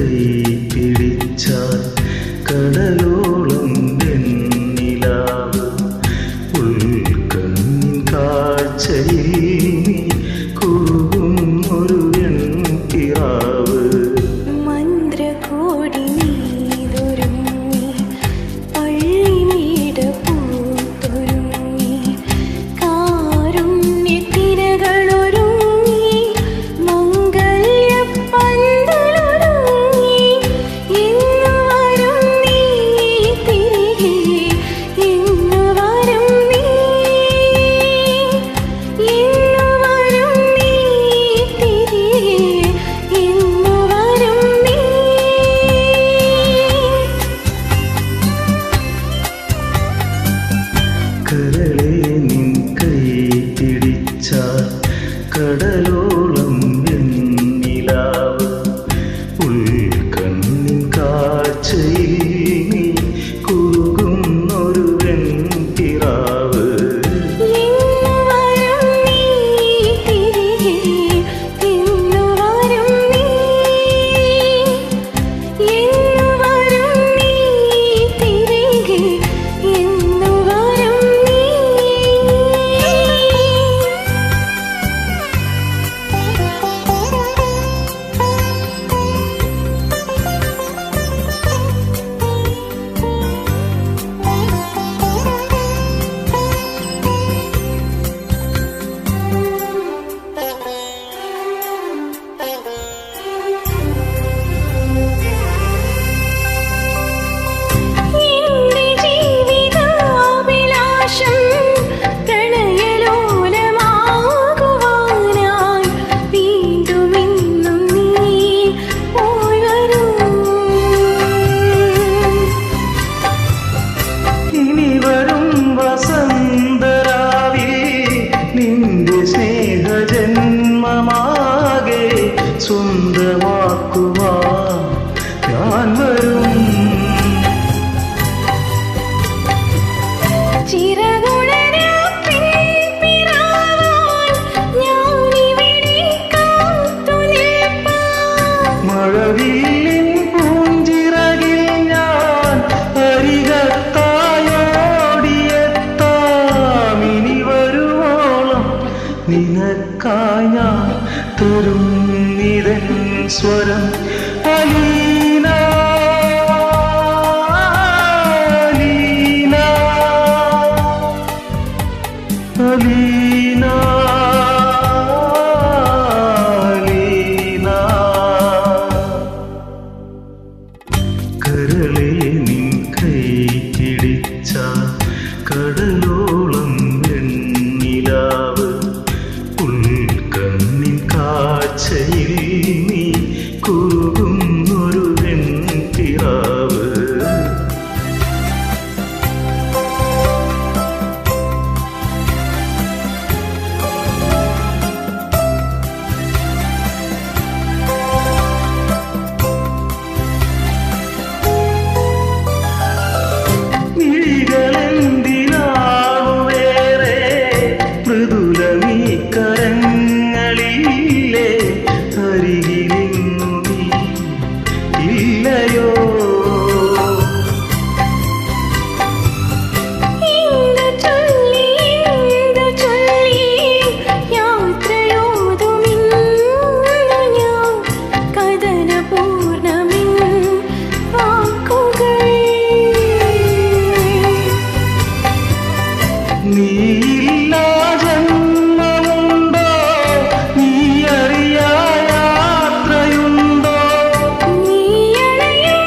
കൈ പിടിച്ചാൽ കടലോളം വെണ്ണിലാവ് ഉൾക്കണ്ണിൻ കാഴ്ചയിൽ നീ കുറുകും ഒരു വെൺകിറാവ് മന്ത്രകോടി നീതൊരുങ്ങി പള്ളിമീട പൂത്തൊരുങ്ങി കാരുണ്യത്തിരകളൊരുങ്ങി മംഗല്യപ്പന്തലൊരുങ്ങി ഇന്നു വരും നീ തിരികെ ഇന്നു വരും നീ ഇന്നു വരും നീ തിരികെ ഇന്നു വരും നീ കരളെ നിൻ കൈ പിടിച്ചാൽ കടലോളം വെണ്ണിലാവ് ഉൾക്കണ്ണിൻ കാഴ്ചയിൽ നീ കുറുകും ഒരു വെൺകിറാവ് ഇന്നു വരും നീ തിരികെ ഇന്നു വരും നീ ഇന്നു വരും നീ തിരികെ ഇന്നു വരും നീ എന്റെ ജീവിതാഭിലാഷം പ്രണയലോലമാകുവാനായി വീണ്ടും ഇന്നും നീ പോയി വരൂ ഇനി വരും വസന്തരാവിൽ നിന്റെ സ്നേഹജന്മമാകെ സ്വന്തമാക്കുവാൻ ഞാൻ വരും ചിറകുടരാ പിൻപിറാവാൻ ഞാനിവിടെ കാത്തുനിൽപ്പാൻ മഴവില്ലിൻ പൂഞ്ചിറകിൽ ഞാൻ അരികത്തായോടിയെത്താം ഇനി വരുവോളം നിനക്കായി ഞാൻ തരും നിതൻ സ്വരം അലീന അലീന അലീന അലീന കരളെ നിൻ കൈ പിടിച്ചാൽ കടലോളം വെണ്ണിലാവ് ഉൾക്കണ്ണിൻ കാഴ്ചയിൽ നീ കുറുകും ഒരു വെൺകിറാവ് മിഴികളെന്തിനാവു വേറെ മൃദുലമീ കരങ്ങളിലെ അരികിലിന്നു നീ ഇല്ലയോ ഇന്ദു ചൊല്ലി യാത്രയോതുമിന്നു ഞാൻ കഥനപൂർണമിൻ വാക്കുകൾ നീയില്ലാ ജന്മമുണ്ടോ നീ അറിയാ യാത്രയുണ്ടോ നീയണയും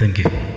താങ്ക് യു.